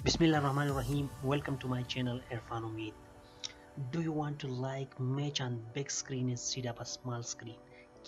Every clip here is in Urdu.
Bismillahirrahmanirrahim. Welcome to my channel Irfan Umeed. Do you want to like match on big screen instead of a small screen?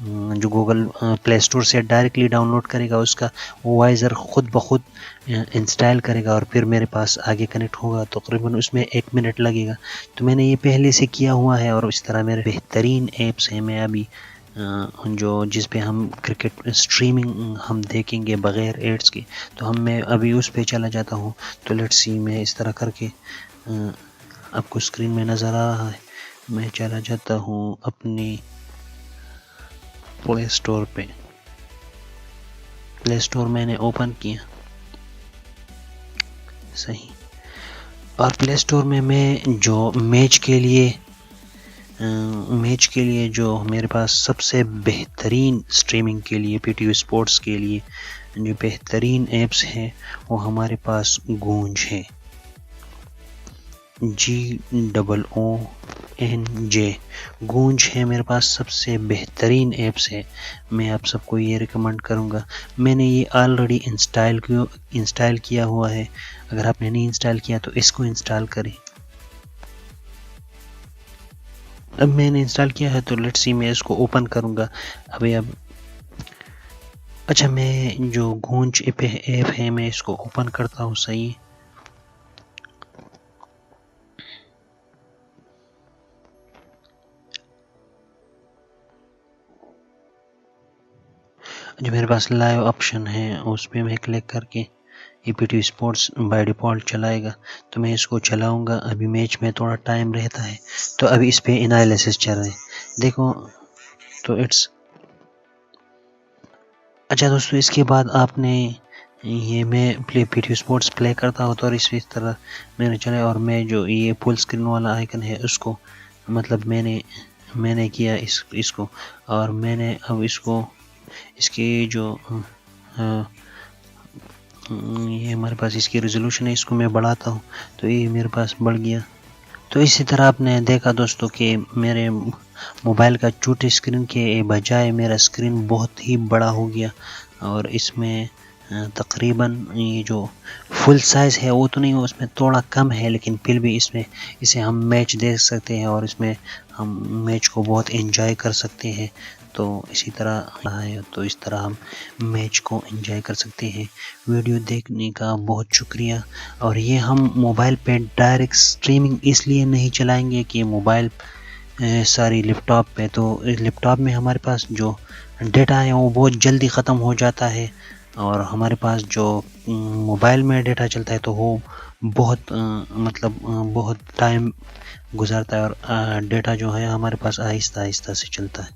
جو گوگل پلے اسٹور سے ڈائریکٹلی ڈاؤن لوڈ کرے گا اس کا وائزر خود بخود انسٹال کرے گا اور پھر میرے پاس آگے کنیکٹ ہوگا. تقریباً اس میں 1 منٹ لگے گا. تو میں نے یہ پہلے سے کیا ہوا ہے اور اس طرح میرے بہترین ایپس ہیں. میں ابھی جس پہ ہم کرکٹ اسٹریمنگ ہم دیکھیں گے بغیر ایڈس کے، تو میں ابھی اس پہ چلا جاتا ہوں. تو لیٹس سی، میں اس طرح کر کے آپ کو اسکرین میں نظر آ رہا ہے. میں چلا جاتا ہوں اپنی پلے اسٹور پہ. پلے اسٹور میں نے اوپن کیا صحیح، اور پلے اسٹور میں جو میچ کے لیے جو میرے پاس سب سے بہترین اسٹریمنگ کے لیے پی ٹی وی اسپورٹس کے لیے جو بہترین ایپس ہیں وہ ہمارے پاس گونج ہے. GOONJ گونج ہے میرے پاس سب سے بہترین ایپس ہے. میں آپ سب کو یہ ریکمنڈ کروں گا. میں نے یہ آلریڈی انسٹال کیا ہوا ہے. اگر آپ نے نہیں انسٹال کیا تو اس کو انسٹال کریں. اب میں نے انسٹال کیا ہے تو لیٹس سی، میں اس کو اوپن کروں گا. اچھا، میں جو گونج ایپ ہے میں اس کو اوپن کرتا ہوں. صحیح، جو میرے پاس لائیو آپشن ہے اس پہ میں کلک کر کے یہ P T V sports by default چلائے گا. تو میں اس کو چلاؤں گا. ابھی میچ میں تھوڑا ٹائم رہتا ہے تو ابھی اس پہ انالیسس چل رہے ہیں. دیکھو تو اچھا دوستو، اس کے بعد آپ نے یہ میں پی ٹی وی اسپورٹس پلے کرتا ہوں تو اس طرح میں نے چلا، اور میں جو یہ فل اسکرین والا آئیکن ہے اس کو مطلب میں نے کیا اس کو، اور میں نے اب اس کی جو یہ ہمارے پاس اس کی ریزولوشن ہے اس کو میں بڑھاتا ہوں تو یہ میرے پاس بڑھ گیا. تو اسی طرح آپ نے دیکھا دوستو کہ میرے موبائل کا چھوٹے اسکرین کے بجائے میرا اسکرین بہت ہی بڑا ہو گیا، اور اس میں تقریباً یہ جو فل سائز ہے وہ تو نہیں، اس میں تھوڑا کم ہے، لیکن پھر بھی اسے ہم میچ دیکھ سکتے ہیں اور اس میں ہم میچ کو بہت انجوائے کر سکتے ہیں. تو اسی طرح تو اس طرح ہم میچ کو انجوائے کر سکتے ہیں. ویڈیو دیکھنے کا بہت شکریہ. اور یہ ہم موبائل پہ ڈائریکٹ اسٹریمنگ اس لیے نہیں چلائیں گے کہ موبائل ساری لیپ ٹاپ پہ، تو لیپ ٹاپ میں ہمارے پاس جو ڈیٹا ہے وہ بہت جلدی ختم ہو جاتا ہے، اور ہمارے پاس جو موبائل میں ڈیٹا چلتا ہے تو وہ بہت بہت ٹائم گزارتا ہے، اور ڈیٹا جو ہے ہمارے پاس آہستہ آہستہ سے چلتا ہے.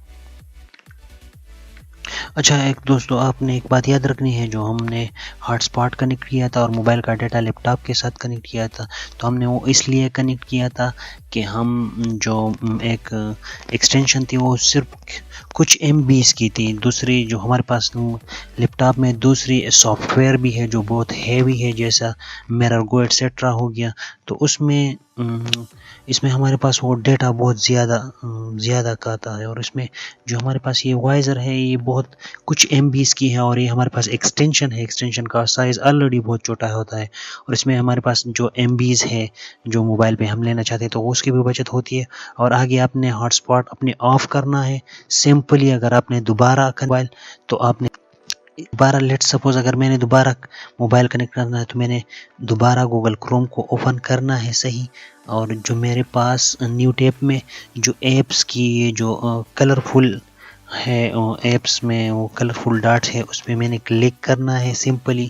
اچھا ایک دوستو، آپ نے ایک بات یاد رکھنی ہے، جو ہم نے ہاٹ اسپاٹ کنیکٹ کیا تھا اور موبائل کا ڈیٹا لیپ ٹاپ کے ساتھ کنیکٹ کیا تھا، تو ہم نے وہ اس لیے کنیکٹ کیا تھا کہ ہم جو ایک ایکسٹینشن تھی وہ صرف کچھ MBs کی تھی. دوسری جو ہمارے پاس لیپ ٹاپ میں دوسری سافٹ ویئر بھی ہے جو بہت ہیوی ہے، جیسا میرر گو ایٹسیٹرا ہو گیا، تو اس میں ہمارے پاس وہ ڈیٹا بہت زیادہ کہتا ہے. اور اس میں جو ہمارے پاس یہ وائزر ہے یہ بہت کچھ MBs کی ہے، اور یہ ہمارے پاس ایکسٹینشن ہے. ایکسٹینشن کا سائز آلریڈی بہت چھوٹا ہوتا ہے، اور اس میں ہمارے پاس جو MBs ہے جو موبائل پہ ہم لینا چاہتے ہیں تو اس کی بھی بچت ہوتی ہے. اور آگے آپ نے ہاٹ اسپاٹ اپنے آف کرنا ہے سمپلی. اگر آپ نے دوبارہ موبائل تو آپ نے دوبارہ لیٹ سپوز اگر میں نے دوبارہ موبائل کنیکٹ کرنا ہے تو میں نے دوبارہ گوگل کروم کو اوپن کرنا ہے. صحیح، اور جو میرے پاس نیو ٹیپ میں جو ایپس کی جو کلرفل ہے ایپس میں وہ کلرفل ڈاٹ ہے اس پہ میں نے کلک کرنا ہے سمپلی،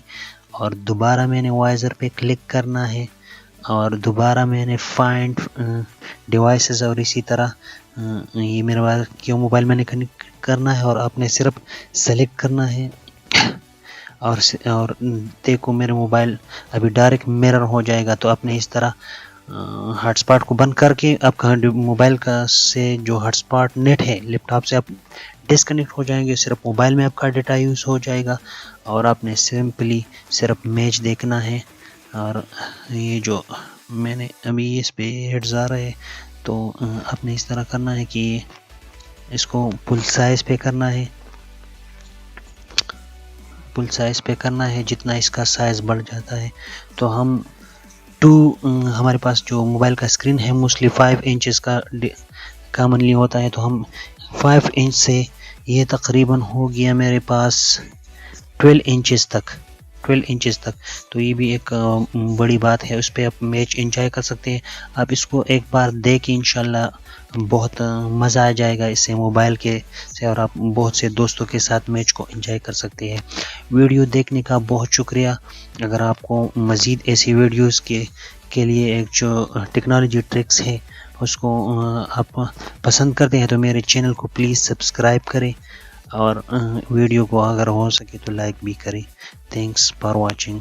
اور دوبارہ میں نے وائزر پہ کلک کرنا ہے، اور دوبارہ میں نے فائنڈ ڈیوائسز، اور اسی طرح یہ میرا کیوں موبائل میں نے کنیکٹ کرنا ہے، اور آپ نے صرف سلیکٹ کرنا ہے. اور دیکھو میرے موبائل ابھی ڈائریکٹ میرر ہو جائے گا. تو آپ نے اس طرح ہاٹ اسپاٹ کو بند کر کے آپ کا موبائل کا سے جو ہاٹ اسپاٹ نیٹ ہے لیپ ٹاپ سے آپ ڈسکنیکٹ ہو جائیں گے، صرف موبائل میں آپ کا ڈیٹا یوز ہو جائے گا، اور آپ نے سمپلی صرف میچ دیکھنا ہے. اور یہ جو میں نے ابھی اس پہ ایڈز آ رہے تو آپ نے اس طرح کرنا ہے کہ اس کو فل سائز پہ کرنا ہے، فل سائز پہ کرنا ہے. جتنا اس کا سائز بڑھ جاتا ہے تو ہمارے پاس جو موبائل کا اسکرین ہے موسٹلی 5 انچز کا کامنلی ہوتا ہے، تو ہم 5 انچ سے یہ تقریباً ہو گیا میرے پاس 12 انچز تک 12 انچز تک. تو یہ بھی ایک بڑی بات ہے، اس پہ آپ میچ انجوائے کر سکتے ہیں. آپ اس کو ایک بار دیکھیں، انشاءاللہ بہت مزہ آ جائے گا اس سے، موبائل کے سے، اور آپ بہت سے دوستوں کے ساتھ میچ کو انجوائے کر سکتے ہیں. ویڈیو دیکھنے کا بہت شکریہ. اگر آپ کو مزید ایسی ویڈیوز کے لیے ایک جو ٹیکنالوجی ٹرکس ہے اس کو آپ پسند کرتے ہیں تو میرے چینل کو پلیز سبسکرائب کریں، اور ویڈیو کو اگر ہو سکے تو لائک بھی کریں. Thanks for watching.